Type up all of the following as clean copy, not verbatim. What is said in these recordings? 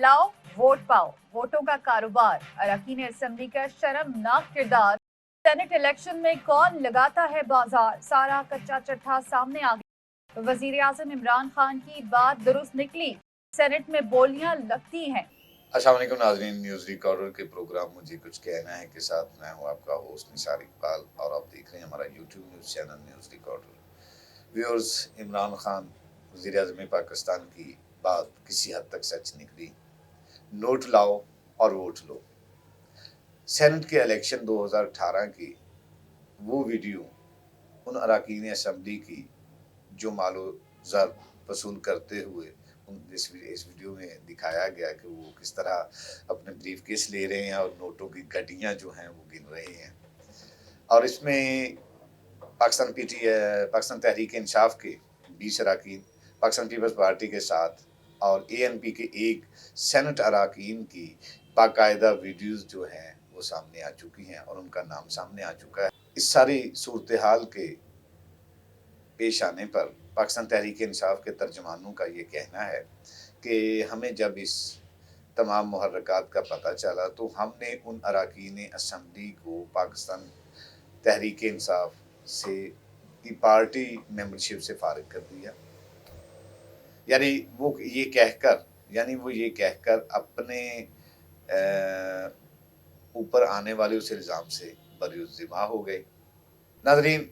लाओ वोट पाओ, वोटों का कारोबार, अरकान असेंबली का शर्मनाक किरदार, सेनेट इलेक्शन में कौन लगाता है बाजार, सारा कच्चा चिट्ठा सामने आ गया। वजीर आजम इमरान खान की बात दुरुस्त निकली, सेनेट में बोलियां लगती हैं। अस्सलाम वालेकुम नाज़रीन, न्यूज़ रिकॉर्डर के प्रोग्राम मुझे कुछ कहना है के साथ मैं हूँ आपका होस्ट निसार इकबाल और आप देख रहे हैं हमारा YouTube news channel news recorder. Viewers, Imran Khan वज़ीर आज़म पाकिस्तान की बात किसी हद तक सच निकली। नोट लाओ और वोट लो। सेनेट के इलेक्शन 2018 की वो वीडियो उन अरकान असेंबली की जो मालो ज़र वसूल करते हुए इस वीडियो में दिखाया गया कि वो किस तरह अपने ब्रीफ केस ले रहे हैं और नोटों की गड्डियाँ जो हैं वो गिन रहे हैं। और इसमें पाकिस्तान तहरीक इंसाफ के 20 अरकान, पाकिस्तान पीपल्स पार्टी के साथ और ANP के एक सेनेट अरकान की बाकायदा वीडियोस जो हैं वो सामने आ चुकी हैं और उनका नाम सामने आ चुका है। इस सारी सूरत हाल के पेश आने पर पाकिस्तान तहरीक इंसाफ के तर्जमानों का ये कहना है कि हमें जब इस तमाम मुहर्रकात का पता चला तो हमने उन अरकान असेंबली को पाकिस्तान तहरीक इंसाफ से की पार्टी मेंबरशिप से फारिग कर दिया। यानी वो ये कहकर अपने ऊपर आने वाले उस इल्ज़ाम से बरी-उज़्ज़िम्मा हो गए। नाज़रीन,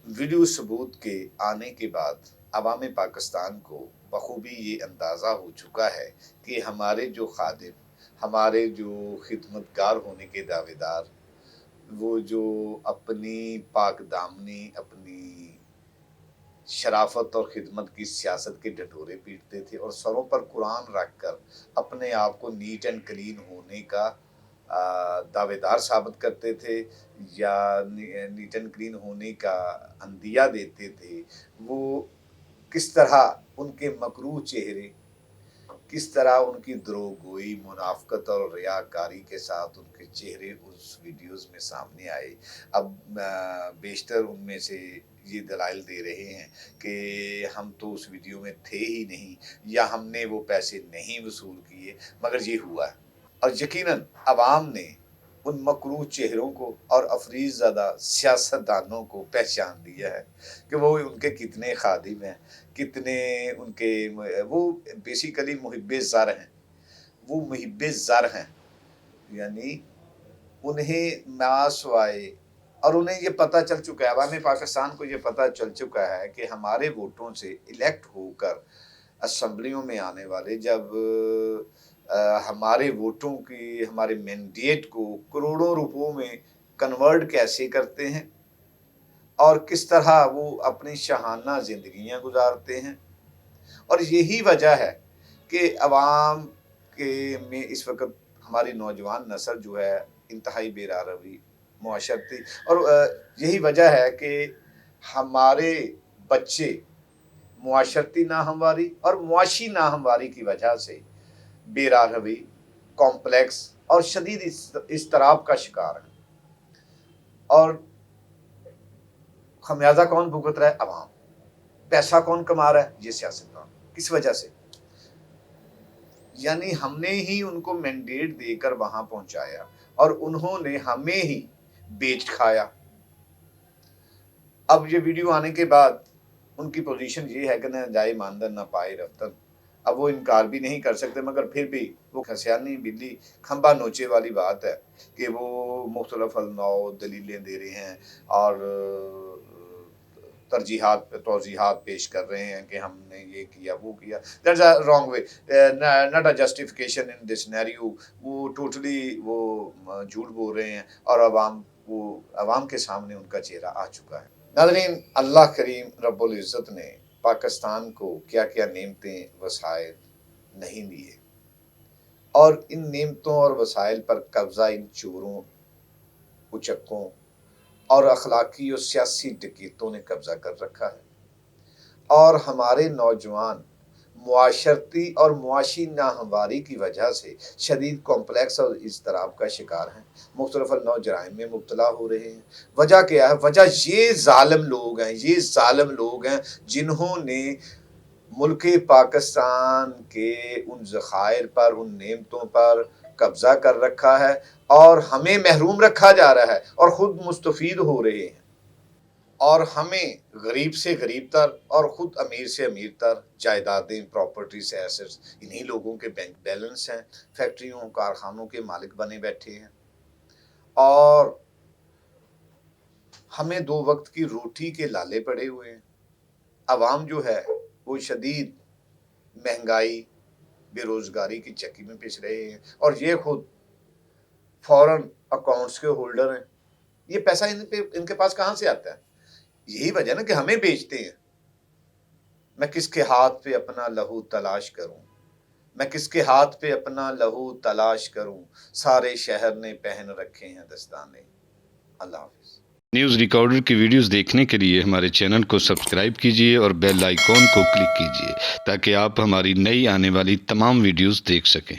वीडियो सबूत के आने के बाद अवाम पाकिस्तान को बखूबी ये अंदाज़ा हो चुका है कि हमारे जो खादिम, हमारे जो खिदमतगार होने के दावेदार, वो जो अपनी पाक दामनी, अपनी शराफत और खिदमत की सियासत के ढटोरे पीटते थे और सरों पर कुरान रख कर अपने आप को नीट एंड क्लीन होने का दावेदार साबित करते थे या नीट एंड क्लीन होने का अंदिया देते थे, वो किस तरह उनके मकरूह चेहरे, किस तरह उनकी द्रोहगोई, मुनाफकत और रियाकारी के साथ उनके चेहरे उस वीडियोस में सामने आए। अब बेशतर उनमें से ये दलाइल दे रहे हैं कि हम तो उस वीडियो में थे ही नहीं या हमने वो पैसे नहीं वसूल किए, मगर ये हुआ है। और यकीनन अवाम ने उन मकरूह चेहरों को और अफरीज ज़दा सियासतदानों को पहचान लिया है कि वो उनके कितने खादिम हैं, कितने उनके वो बेसिकली मुहिब्बे ज़र हैं, वो मुहिब्बे ज़र हैं। यानी उन्हें मासवाए और उन्हें ये पता चल चुका है, अवाम पाकिस्तान को ये पता चल चुका है कि हमारे वोटों से इलेक्ट होकर असम्बलियों में आने वाले जब हमारे वोटों की, हमारे मैंडेट को करोड़ों रुपयों में कन्वर्ट कैसे करते हैं और किस तरह वो अपनी शहाना ज़िंदगियां गुजारते हैं। और यही वजह है कि अवाम के में इस वक्त हमारी नौजवान नस्ल जो है इंतहाई बेरारवी, मुआशरती, और यही वजह है कि हमारे बच्चे मुआशरती नाहमवारी और मुआशी नाहमवारी की वजह से बेरारवी, कॉम्प्लेक्स और शदीद इज़्तिराब का शिकार है। और खमियाजा कौन भुगत रहा है? अवाम। पैसा कौन कमा रहा है? ये सियासतदान। किस वजह से? यानी हमने ही उनको मैंडेट देकर वहां पहुंचाया और उन्होंने हमें ही बेच खाया। अब ये वीडियो आने के बाद उनकी पोजीशन ये है कि न जाए मानदन न पाए रफ्तन। अब वो इनकार भी नहीं कर सकते, मगर फिर भी वो खसियानी बिल्ली खंबा नोचे वाली बात है कि वो मुख्तलिफ अलनौ दलीलें दे रहे हैं और तौजीहात पेश कर रहे हैं कि हमने ये किया, वो किया। That's a wrong way, not a justification in this scenario. वो टोटली वो झूठ बोल रहे हैं और अवाम के सामने उनका चेहरा आ चुका है। नाज़रीन, अल्लाह करीम रब्बुल इज़्ज़त ने पाकिस्तान को क्या क्या नेमतें वसाइल नहीं दिए और इन नेमतों और वसाइल पर कब्ज़ा इन चोरों, उचक्कों और अखलाकी और सियासी डकैतों ने कब्ज़ा कर रखा है। और हमारे नौजवान मुआशरती और मुआशी नाहमवारी की वजह से शदीद कॉम्प्लेक्स और इज़्तिराब का शिकार हैं, मुख्तलिफ नौ जराइम में मुब्तला हो रहे हैं। वजह क्या है? वजह ये ज़ालिम लोग हैं जिन्होंने ملک پاکستان کے ان ذخائر پر، ان نعمتوں پر قبضہ کر رکھا ہے اور ہمیں محروم رکھا جا رہا ہے اور خود مستفید ہو رہے ہیں، اور ہمیں غریب سے غریب تر اور خود امیر سے امیر تر جائیدادیں، پراپرٹیز، ایسٹس انہی لوگوں کے بینک بیلنس ہیں، فیکٹریوں کارخانوں کے مالک بنے بیٹھے ہیں، اور ہمیں 2 وقت کی روٹی کے لالے پڑے ہوئے ہیں۔ عوام جو ہے وہ شدید مہنگائی، بے روزگاری کی چکی میں پس رہے ہیں، اور یہ خود فورن اکاؤنٹس کے ہولڈر ہیں۔ یہ پیسہ ان کے پاس کہاں سے آتا ہے؟ یہی وجہ نا کہ ہمیں بیچتے ہیں۔ میں کس کے ہاتھ پہ اپنا لہو تلاش کروں، میں کس کے ہاتھ پہ اپنا لہو تلاش کروں، سارے شہر نے پہن رکھے ہیں دستانے۔ اللہ حافظ۔ نیوز ریکارڈر کی ویڈیوز دیکھنے کے لیے ہمارے چینل کو سبسکرائب کیجیے اور بیل آئیکن کو کلک کیجیے تاکہ آپ ہماری نئی آنے والی تمام ویڈیوز دیکھ سکیں۔